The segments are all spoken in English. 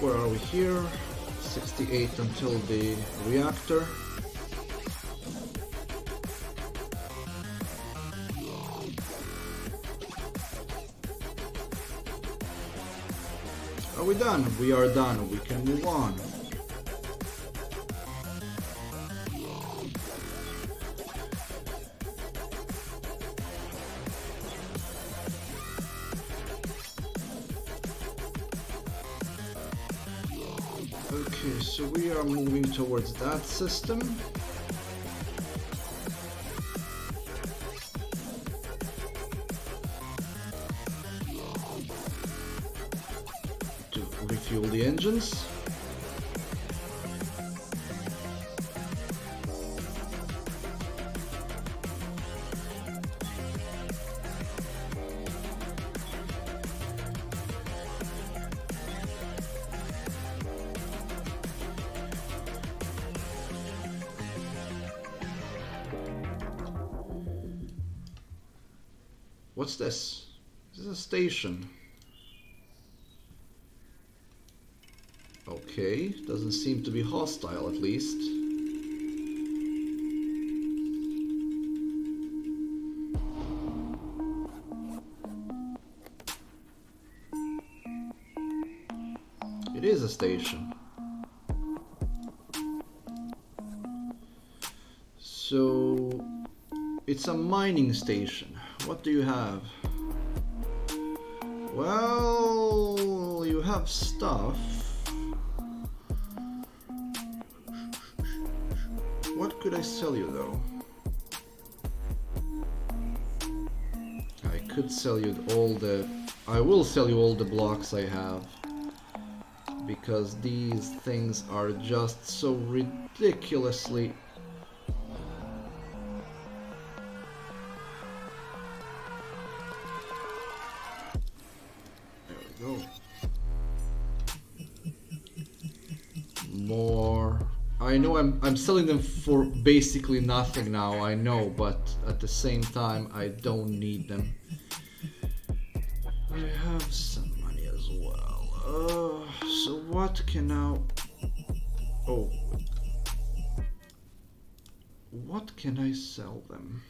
where are we here? 68 until the reactor. Are we done? We are done. We can move on. Okay, so we are moving towards that system. To refuel the engines. What's this? This is a station. Okay, doesn't seem to be hostile at least. It is a station. So it's a mining station. What do you have? Well, you have stuff. What could I sell you though? I could sell you I will sell you all the blocks I have. Because these things are just so ridiculously... Go. More. I know I'm selling them for basically nothing now, I know, but at the same time I don't need them. I have some money as well. So what can now... Oh. What can I sell them?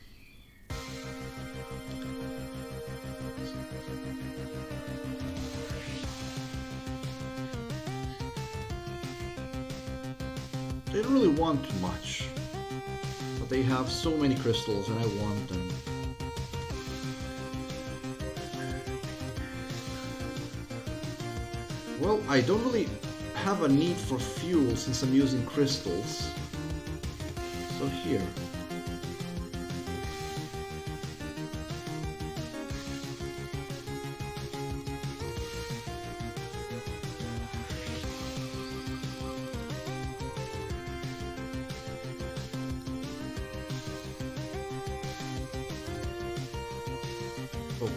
They don't really want much, but they have so many crystals and I want them. Well, I don't really have a need for fuel since I'm using crystals. So here.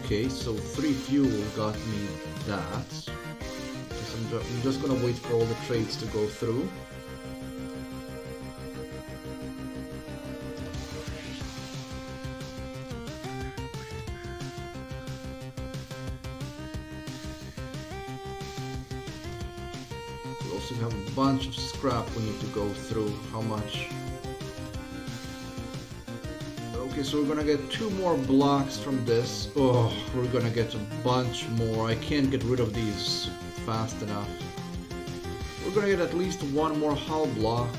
Okay, so 3 fuel got me that. So I'm just gonna wait for all the trades to go through. We also have a bunch of scrap we need to go through. How much? Okay, so we're gonna get 2 more blocks from this. Oh, we're gonna get a bunch more. I can't get rid of these fast enough. We're gonna get at least 1 more hull block.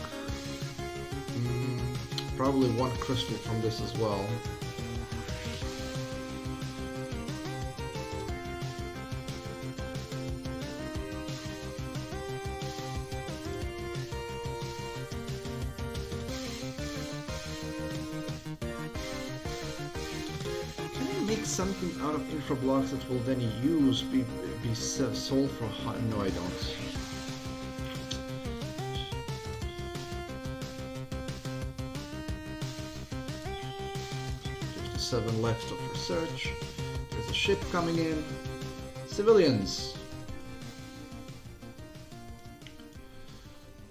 Probably 1 crystal from this as well. Something out of infra blocks that will then be sold for high. No, I don't. 57 left of research. There's a ship coming in. Civilians.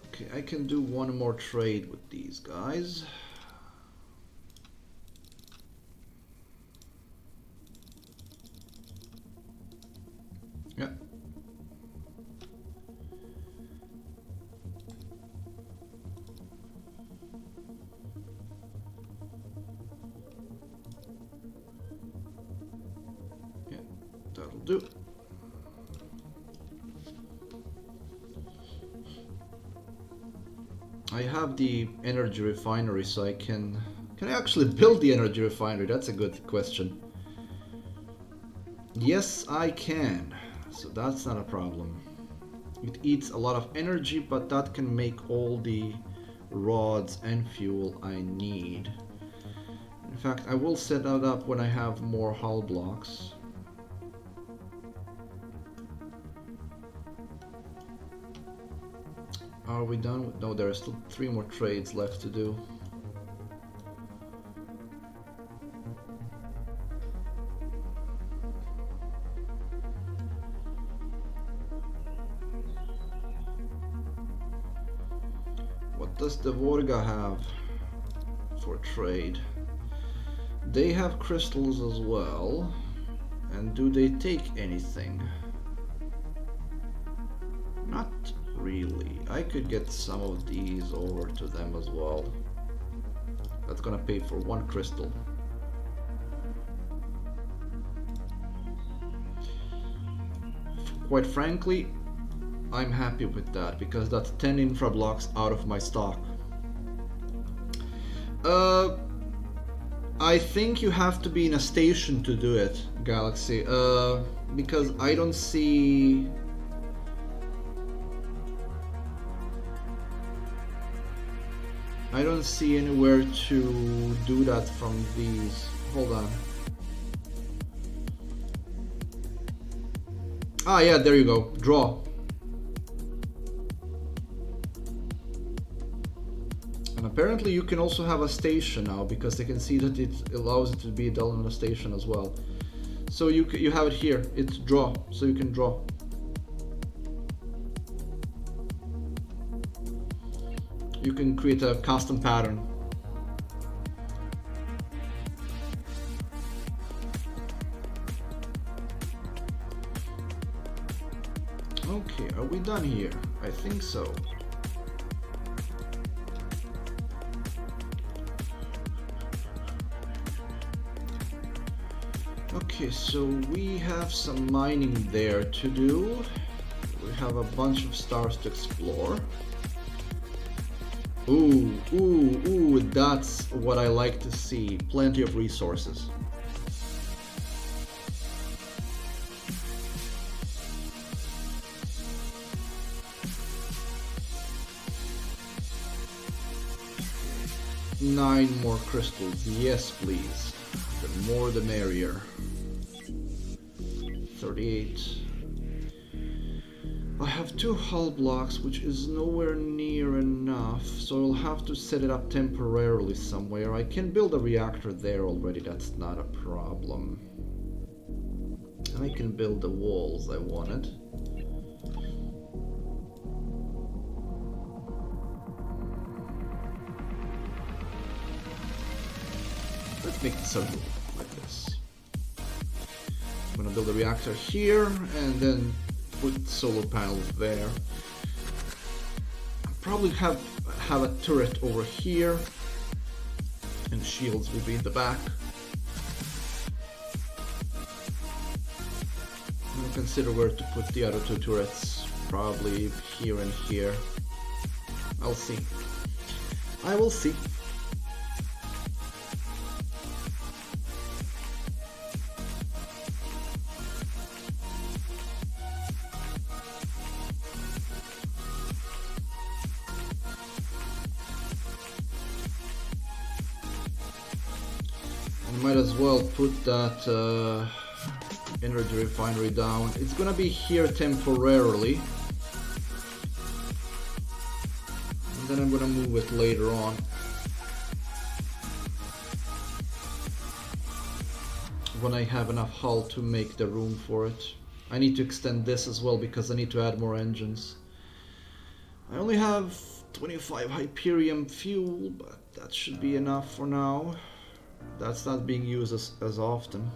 Okay, I can do 1 more trade with these guys. Yeah. I have the energy refinery, so I can... Can I actually build the energy refinery? That's a good question. Yes, I can. So that's not a problem. It eats a lot of energy, but that can make all the rods and fuel I need. In fact, I will set that up when I have more hull blocks. Are we done? No, there are still 3 more trades left to do. What does the Vorga have for trade? They have crystals as well. And do they take anything? Not really. I could get some of these over to them as well. That's gonna pay for 1 crystal. Quite frankly, I'm happy with that because that's 10 infra blocks out of my stock. I think you have to be in a station to do it, Galaxy, because I don't see... I don't see anywhere to do that from these. Hold on. Ah, yeah, there you go. Draw. And apparently you can also have a station now because they can see that it allows it to be done on a station as well. So you have it here. It's draw, so you can draw. You can create a custom pattern. Okay, are we done here? I think so. Okay, so we have some mining there to do. We have a bunch of stars to explore. Ooh, that's what I like to see. Plenty of resources. Nine more crystals, yes please. The more the merrier. 38. I have 2 hull blocks, which is nowhere near enough, so I'll have to set it up temporarily somewhere. I can build a reactor there already, that's not a problem. And I can build the walls I wanted. Let's make the circle like this. I'm gonna build a reactor here, and then put solar panels there. Probably have a turret over here, and shields will be in the back. I'll consider where to put the other 2 turrets. Probably here and here. I'll see. I will see. Might as well put that energy refinery down. It's gonna be here temporarily, and then I'm gonna move it later on. When I have enough hull to make the room for it. I need to extend this as well because I need to add more engines. I only have 25 Hyperium fuel, but that should be enough for now. That's not being used as often.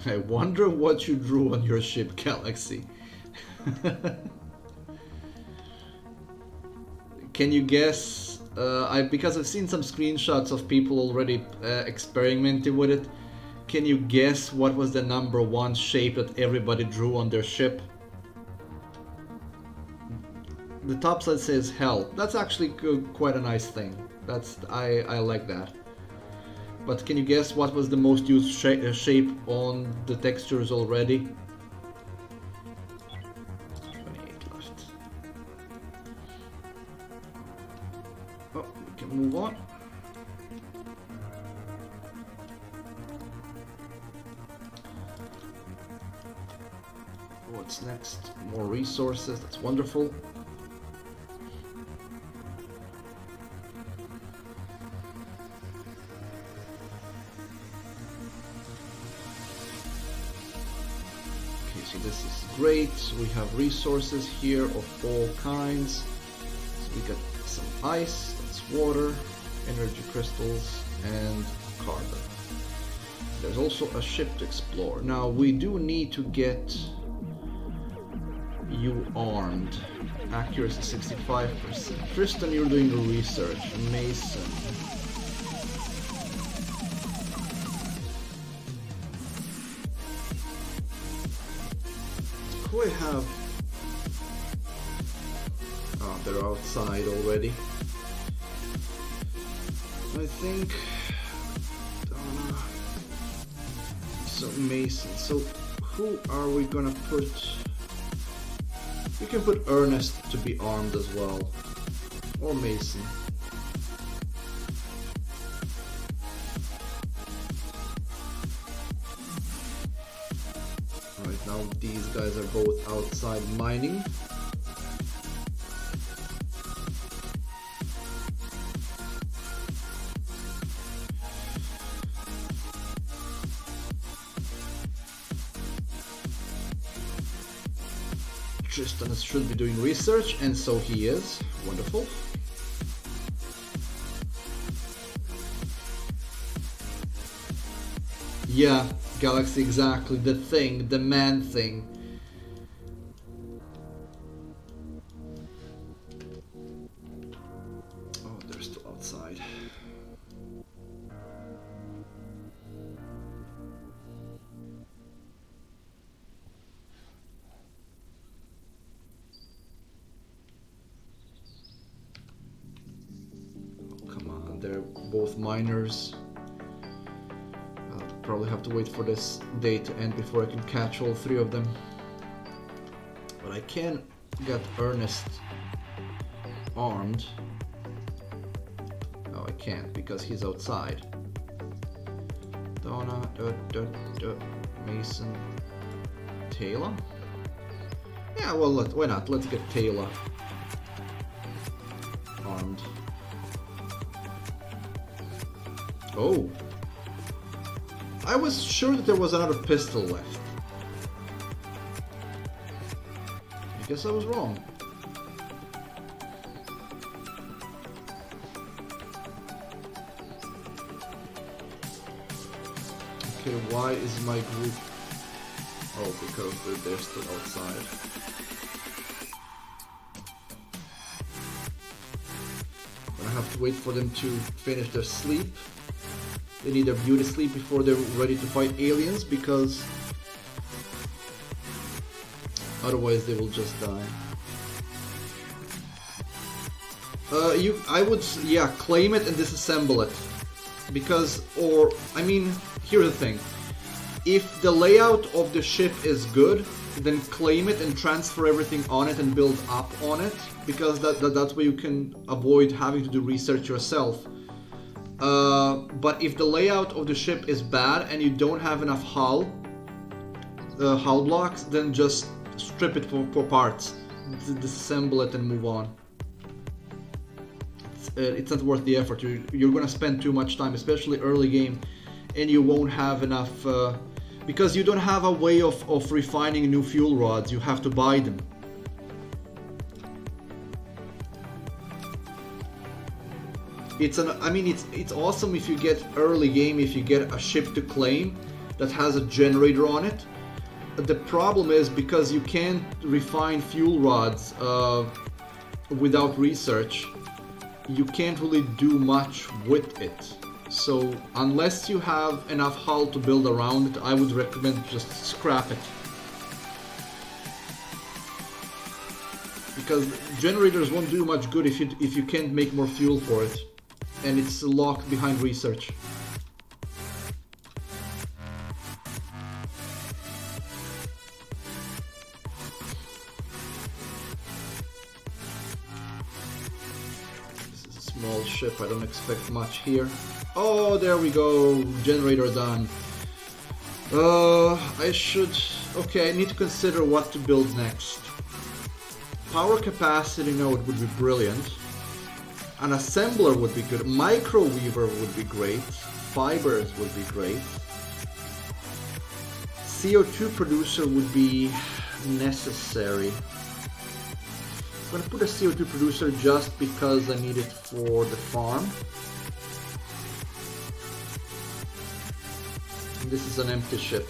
I wonder what you drew on your ship, Galaxy. Can you guess Because I've seen some screenshots of people already experimenting with it. Can you guess what was the #1 shape that everybody drew on their ship? The top side says hell. That's actually quite a nice thing. I like that. But can you guess what was the most used shape on the textures already? 28 left. Oh, we can move on. What's next? More resources. That's wonderful. So this is great. We have resources here of all kinds. So we got some ice, that's water, energy crystals, and carbon. There's also a ship to explore. Now we do need to get you armed. Accuracy 65%. Tristan, you're doing the research. Mason. Who I have? Oh, they're outside already. I think. So Mason. So who are we gonna put? We can put Ernest to be armed as well, or Mason. Right now these guys are both outside mining. Tristan should be doing research, and so he is. Wonderful. Yeah, Galaxy, exactly. The thing, the man thing. Oh, they're still outside. They're both miners. I'll probably have to wait for this day to end before I can catch all three of them. But I can get Ernest armed. No, I can't because he's outside. Donna, Mason, Taylor? Yeah, well, why not? Let's get Taylor armed. Oh. I was sure that there was another pistol left. I guess I was wrong. Okay, why is my group... Oh, because they're still outside. I have to wait for them to finish their sleep. They need their beauty sleep before they're ready to fight aliens, because otherwise they will just die. I would, yeah, claim it and disassemble it. Because, or, I mean, here's the thing. If the layout of the ship is good, then claim it and transfer everything on it and build up on it. Because that's where you can avoid having to do research yourself. But if the layout of the ship is bad and you don't have enough hull blocks, then just strip it for parts, disassemble it and move on. It's not worth the effort. You're gonna spend too much time, especially early game, and you won't have enough, because you don't have a way of refining new fuel rods. You have to buy them. It's awesome if you get early game, if you get a ship to claim that has a generator on it. The problem is, because you can't refine fuel rods without research, you can't really do much with it. So unless you have enough hull to build around it, I would recommend just scrap it. Because generators won't do much good if you can't make more fuel for it. And it's locked behind research. Small ship, I don't expect much here. Oh, there we go, generator done. I should... Okay, I need to consider what to build next. Power capacity node would be brilliant. An assembler would be good. Microweaver would be great. Fibers would be great. CO2 producer would be necessary. I'm gonna put a CO2 producer just because I need it for the farm. And this is an empty ship,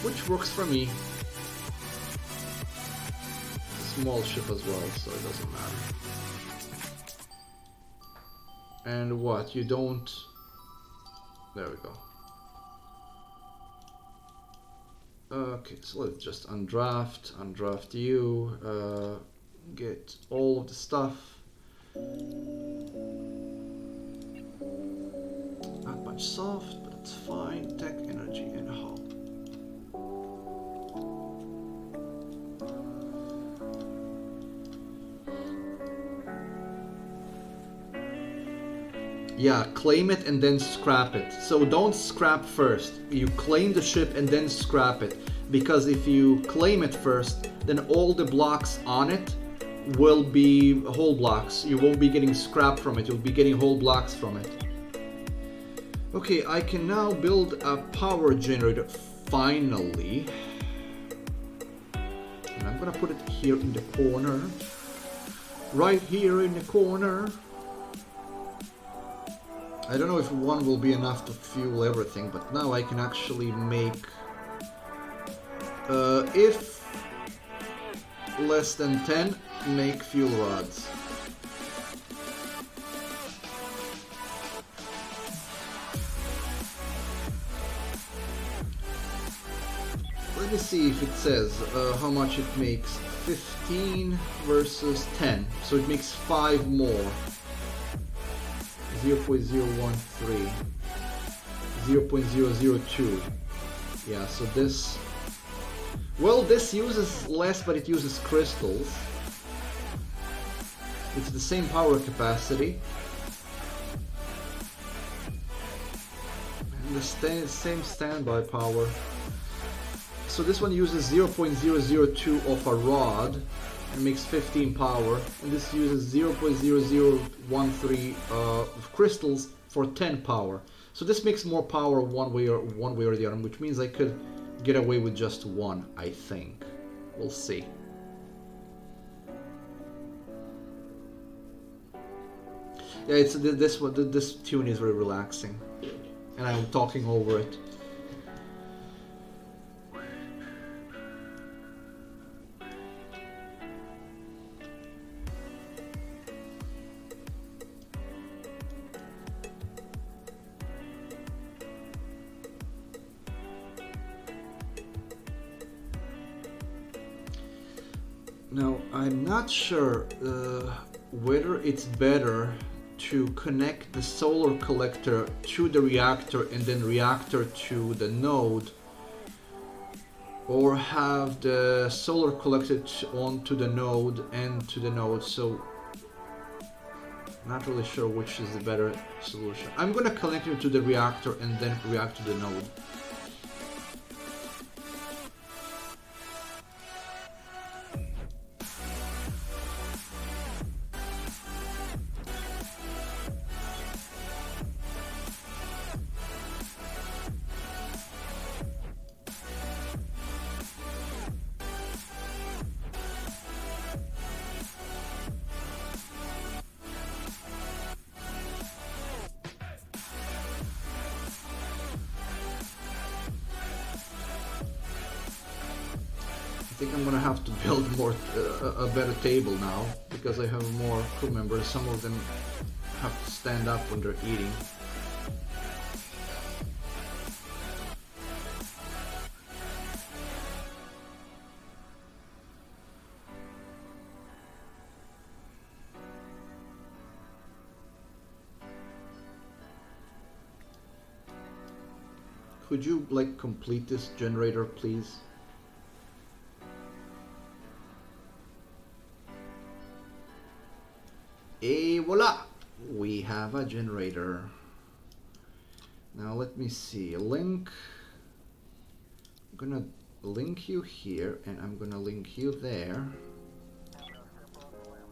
which works for me. It's a small ship as well, so it doesn't matter. And what? You don't... There we go. Okay, so let's just undraft you, get all of the stuff. Not much soft, but it's fine. Tech, energy, and hull. Yeah, claim it and then scrap it. So don't scrap first. You claim the ship and then scrap it. Because if you claim it first, then all the blocks on it will be whole blocks. You won't be getting scrap from it, you'll be getting whole blocks from it. Okay, I can now build a power generator, finally. And I'm gonna put it here in the corner. Right here in the corner. I don't know if one will be enough to fuel everything, but now I can actually make... if less than 10, make fuel rods. Let me see if it says how much it makes. 15 versus 10, so it makes 5 more. 0.013, 0.002. Yeah, so this... Well, this uses less, but it uses crystals. It's the same power capacity. And the same standby power. So this one uses 0.002 of a rod and makes 15 power, and this uses 0.0013 of crystals for 10 power. So this makes more power one way or the other, which means I could get away with just one, I think. We'll see. Yeah, it's this tune is very relaxing, and I'm talking over it. Now, I'm not sure whether it's better to connect the solar collector to the reactor and then reactor to the node, or have the solar collector onto the node and to the node. So, not really sure which is the better solution. I'm gonna connect it to the reactor and then react to the node. think I'm gonna have to build more a better table now because I have more crew members. Some of them have to stand up when they're eating. Could you like complete this generator, please? Et voila! We have a generator. Now let me see. Link. I'm gonna link you here and I'm gonna link you there.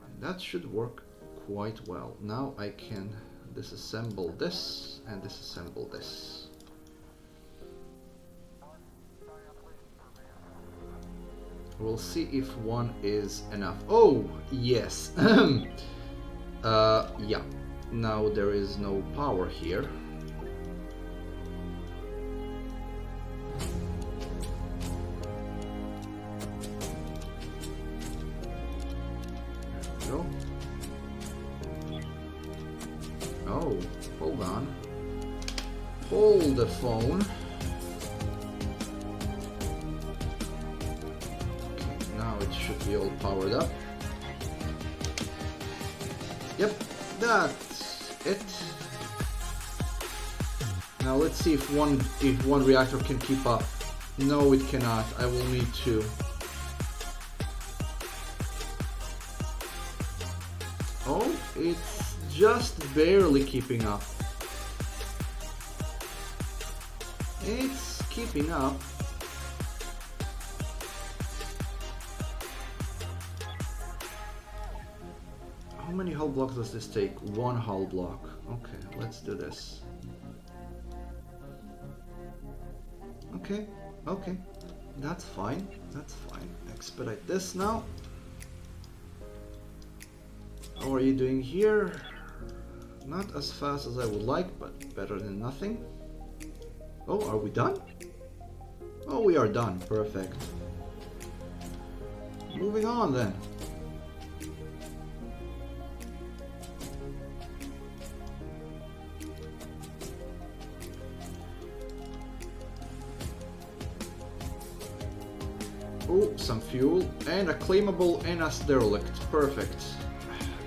And that should work quite well. Now I can disassemble this and disassemble this. We'll see if one is enough. Oh, yes. Yeah. Now there is no power here. There we go. Oh, hold on. Hold the phone. It should be all powered up. Yep, that's it. Now let's see if one reactor can keep up. No, it cannot. I will need two. Oh, it's just barely keeping up. It's keeping up. How many hull blocks does this take? One hull block. Okay, let's do this. Okay, okay. That's fine. That's fine. Expedite this now. How are you doing here? Not as fast as I would like, but better than nothing. Oh, are we done? Oh, we are done. Perfect. Moving on then. Oh, some fuel and a claimable and a derelict. Perfect.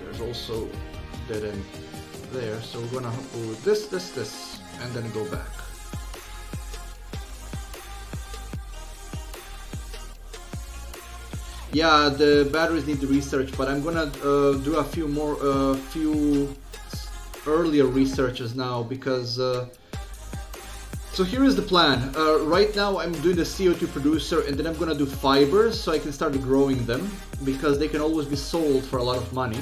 There's also dead end there, so we're gonna do this, and then go back. Yeah, the batteries need research, but I'm gonna do a few more, few earlier researches now because. So here is the plan. Right now I'm doing the CO2 producer and then I'm gonna do fibers so I can start growing them because they can always be sold for a lot of money.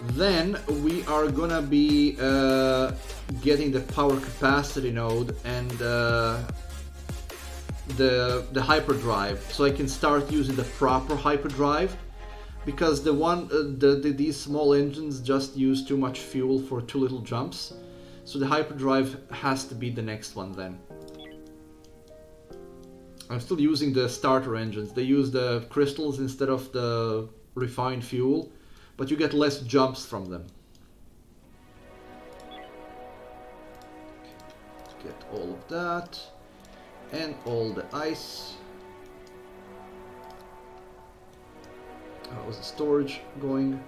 Then we are gonna be getting the power capacity node and the hyperdrive so I can start using the proper hyperdrive because these small engines just use too much fuel for too little jumps. So the hyperdrive has to be the next one then. I'm still using the starter engines. They use the crystals instead of the refined fuel, but you get less jumps from them. Let's get all of that and all the ice. How's the storage going?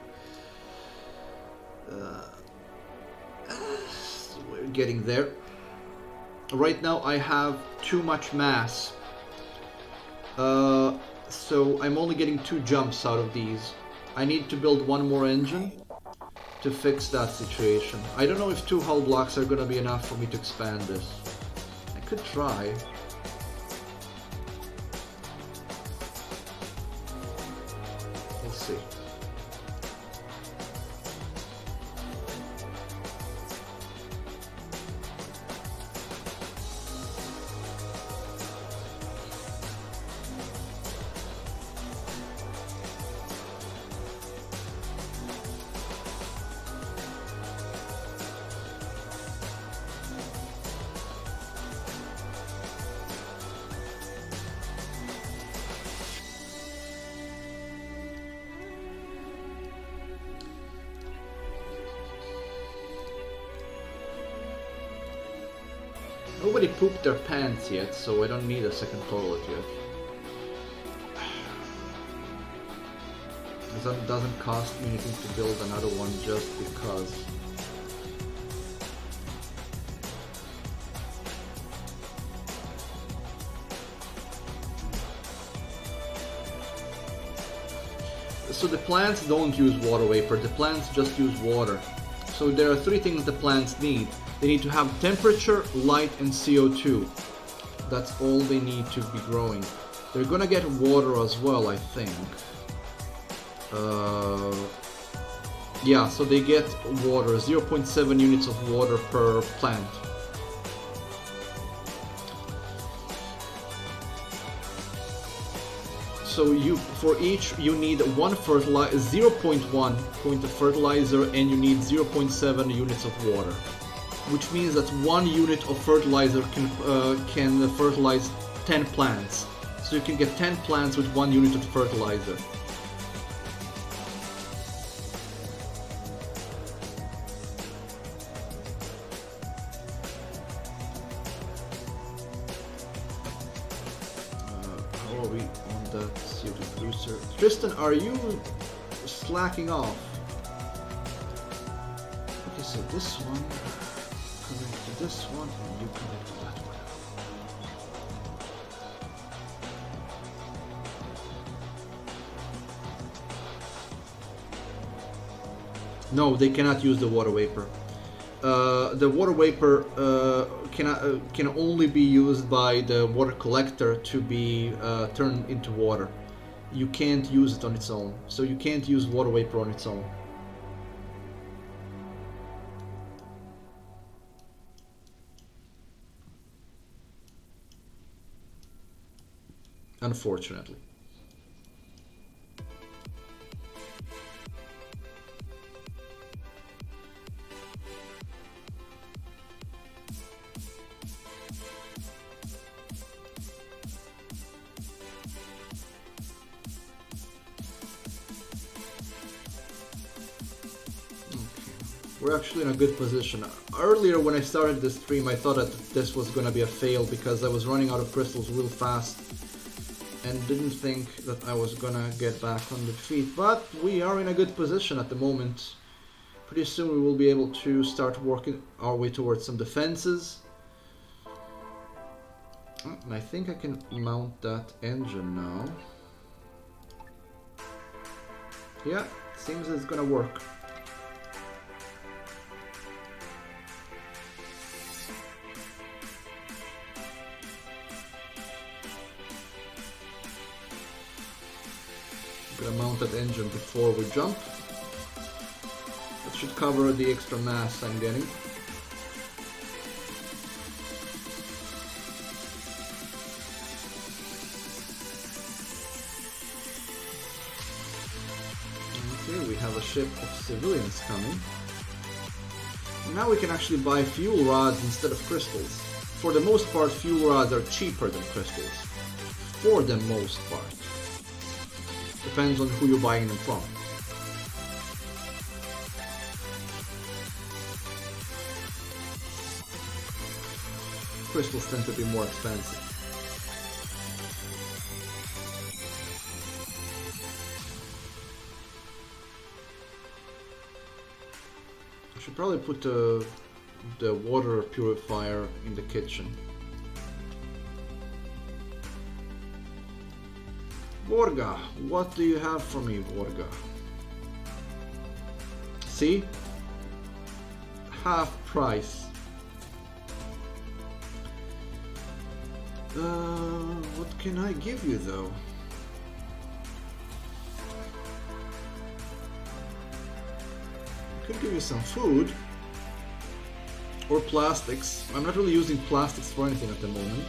We're getting there. Right now I have too much mass. So I'm only getting 2 jumps out of these. I need to build one more engine to fix that situation. I don't know if 2 hull blocks are gonna be enough for me to expand this. I could try. We'll see. Nobody pooped their pants yet, so I don't need a second toilet yet. That doesn't cost me anything to build another one just because. So the plants don't use water vapor, the plants just use water. So there are three things the plants need. They need to have temperature, light, and CO2. That's all they need to be growing. They're gonna get water as well, I think. Yeah, so they get water, 0.7 units of water per plant. So for each you need 0.1 point of fertilizer, and you need 0.7 units of water, which means that 1 unit of fertilizer can fertilize 10 plants. So you can get 10 plants with 1 unit of fertilizer. Tristan, are you slacking off? Okay, so this one connect to this one, and you connect to that one. No, they cannot use the water vapor. The water vapor can only be used by the water collector to be turned into water. You can't use it on its own, so you can't use water vapor on its own. Unfortunately. We're actually in a good position. Earlier when I started the stream I thought that this was gonna be a fail because I was running out of crystals real fast and didn't think that I was gonna get back on the feet, but we are in a good position at the moment. Pretty soon we will be able to start working our way towards some defenses. And I think I can mount that engine now. Yeah, seems it's gonna work. Gonna mount that engine before we jump. That should cover the extra mass I'm getting. Okay, we have a ship of civilians coming. Now we can actually buy fuel rods instead of crystals. For the most part, fuel rods are cheaper than crystals. For the most part. Depends on who you're buying them from. Crystals tend to be more expensive. I should probably put the water purifier in the kitchen. Vorga, what do you have for me, Vorga? See? Half price. What can I give you though? I could give you some food. Or plastics. I'm not really using plastics for anything at the moment.